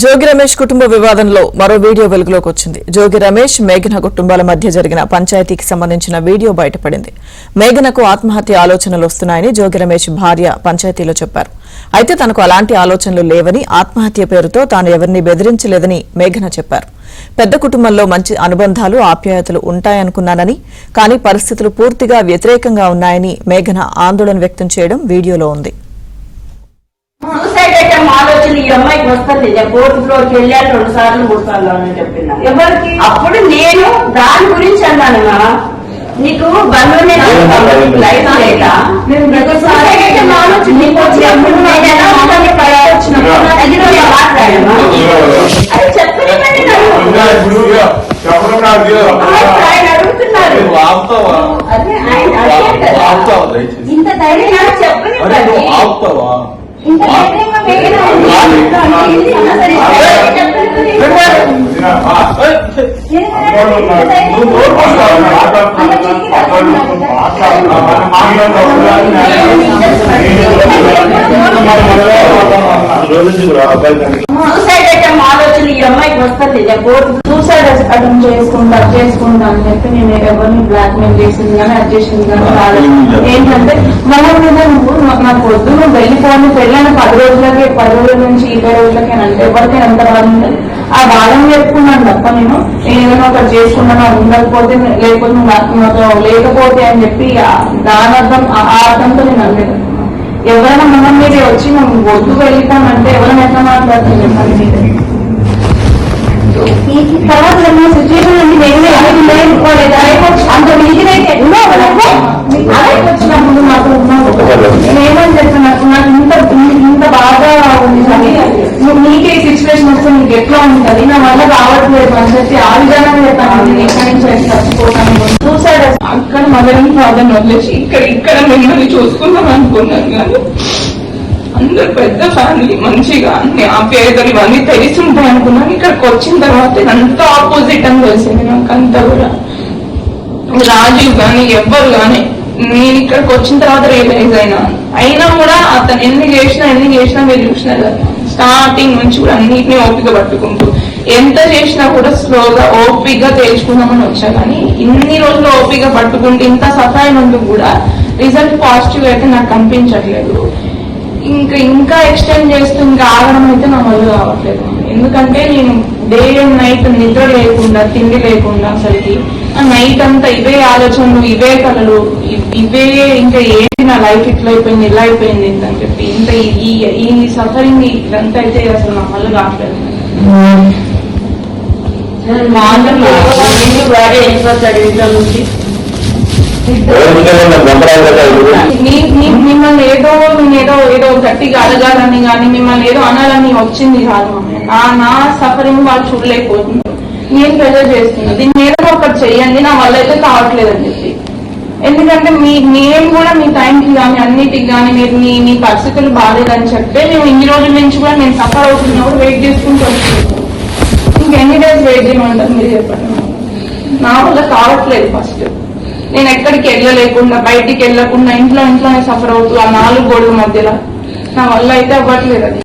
జోగి రమేష్ కుటుంబ వివాదంలో మరో వీడియో వెలుగులోకి వచ్చింది. జోగి రమేష్, మేఘన కుటుంబాల మధ్య జరిగిన పంచాయతీకి సంబంధించిన వీడియో బయటపడింది. మేఘనకు ఆత్మహత్య ఆలోచనలు వస్తున్నాయని జోగి రమేష్ భార్య పంచాయతీలో చెప్పారు. అయితే తనకు అలాంటి ఆలోచనలు లేవని, ఆత్మహత్య పేరుతో తాను ఎవరిని బెదిరించలేదని మేఘన చెప్పారు. పెద్ద కుటుంబంలో మంచి అనుబంధాలు, ఆప్యాయతలు ఉంటాయనుకున్నానని, కానీ పరిస్థితులు పూర్తిగా వ్యతిరేకంగా ఉన్నాయని మేఘన ఆందోళన వ్యక్తం చేయడం వీడియోలో ఉంది. సూసైడ్ ఐటమ్ ఆలోచన ఈ అమ్మాయికి వస్తుంది. ఫోర్త్ ఫ్లోర్ కి వెళ్ళాను 2 సార్లు 3 సార్లు అని చెప్పిన ఎవరికి అప్పుడు నేను దాని గురించి అన్నానమ్మా. నీకు బంధువునే లైఫ్ లేక నీకు సూసైడ్ ఐటమ్ ఆలోచన నీకు వచ్చినప్పుడు నేను ఎలా ఉండాలి వచ్చినప్పుడు మాట్లాడమ్మా అది చెప్పలేమండి. ఆయన అడుగుతున్నారు ఇంత ధైర్యం చెప్పని ఇంత సూసైడ్ ఐటమ్ ఆలోచన ఈ అమ్మాయికి వస్తుంది. సూసైడ్ అటెంప్ట్ చేసుకుంటా అని చెప్పి నేను ఎవరిని బ్లాక్ మెయిల్ చేసింది కానీ అది చేసింది కానీ రాలేదు. ఏంటంటే మనం మీద నువ్వు నాకు వద్దు, నువ్వు వెళ్ళిపోను, పెళ్ళైన 10 రోజులకి 10 రోజుల నుంచి 20 రోజులకి అంటే ఎవరికైనా ఎంత బాధ ఉంటుంది. ఆ బాధను చెప్పుకున్నాను తప్ప నేను ఏదైనా ఒకటి చేసుకున్నాను ఉండకపోతే లేకపోతే నాతో లేకపోతే అని చెప్పి దాని అర్థం ఆ అర్థంతో నేను అనలేదు. ఎవరైనా మనం మీద వచ్చి మనం వద్దు వెళ్ళిపోమంటే ఎవరైనా ఎట్లా మాట్లాడుతుంది చెప్పండి మీద. తర్వాత సిచ్యువేషన్ అండి అంత మీదైతే వచ్చినప్పుడు మాకు నేనేమని చెప్పిన నాకు ఇంత బాగా ఉంది కానీ నీకే సిచ్యువేషన్ వస్తే నీకు ఎట్లా ఉంటుంది, నా వల్ల రావట్లేదు అని చెప్పి ఆ విధానం చెప్తాను. నేను ఎక్కడి నుంచి వచ్చి చచ్చిపోతాను. సూసైడ్ అక్కడ మదర్ ఫాదర్ వదిలేసి ఇక్కడ మిమ్మల్ని చూసుకుందాం అనుకున్నాను కానీ అందరు పెద్ద ఫ్యామిలీ మంచిగా అన్ని ఆప్యాయతలు ఇవన్నీ తెలుసుంటాయి అనుకున్నాను. ఇక్కడికి వచ్చిన తర్వాత అంత ఆపోజిట్ అని తెలిసింది నాకు. అంతా కూడా రాజీవ్ గాని ఎవ్వరు గాని నేను ఇక్కడికి వచ్చిన తర్వాత రియలైజ్ అయినా కూడా అతను ఎన్ని చేసినా మీరు చూసినారు కదా, స్టార్టింగ్ నుంచి కూడా అన్నిటినీ ఓపిక పట్టుకుంటూ ఎంత చేసినా కూడా స్లోగా ఓపికగా తేల్చుకుందామని వచ్చా. కానీ ఇన్ని రోజులు ఓపిక పట్టుకుంటూ ఇంత సఫాయినందుకు కూడా రిజల్ట్ పాజిటివ్ అయితే నాకు కనిపించట్లేదు. ఇంకా ఎక్స్టెండ్ చేస్తూ ఇంకా ఆగడం అయితే నా వల్ల కావట్లేదు. ఎందుకంటే నేను డే అండ్ నైట్ నిద్ర లేకుండా తిండి లేకుండా అసలుకి నైట్ అంతా ఇవే ఆలోచనలు, ఇవే కళలు, ఇవే ఇంకా ఏంటి నా లైఫ్ ఇట్లా అయిపోయింది ఇలా అయిపోయింది అని చెప్పి ఇంత ఈ సఫరింగ్ ఇదంతా అయితే అసలు నా వల్ల కావట్లేదు. మిమ్మల్ని ఏదో గట్టిగా అడగాలని కానీ మిమ్మల్ని ఏదో అనాలని వచ్చింది కాదు. నా సఫరింగ్ వాళ్ళు చూడలేకపోతున్నారు. నేను ప్రెజర్ చేస్తున్నా దీన్ని ఏదో ఒకటి చెయ్యండి, నా వల్ల అయితే కావట్లేదని చెప్పి. ఎందుకంటే మేము కూడా మీ టైంకి కానీ అన్నిటికి కానీ మీరు మీ పరిస్థితులు బాగాలేదని చెప్తే మేము ఇన్ని రోజుల నుంచి కూడా నేను సఫర్ అవుతున్నప్పుడు వెయిట్ చేసుకుంటూ వస్తున్నాను. ఇంకెన్ని డేస్ వెయిట్ చేయమంటారు మీరు చెప్పండి. నా వల్ల కావట్లేదు. ఫస్ట్ నేను ఎక్కడికి వెళ్ళలేకుండా, బయటికి వెళ్ళకుండా ఇంట్లోనే సఫర్ అవుతూ ఆ 4 గోడల మధ్యలో నా వల్ల అయితే అవ్వట్లేదు అది.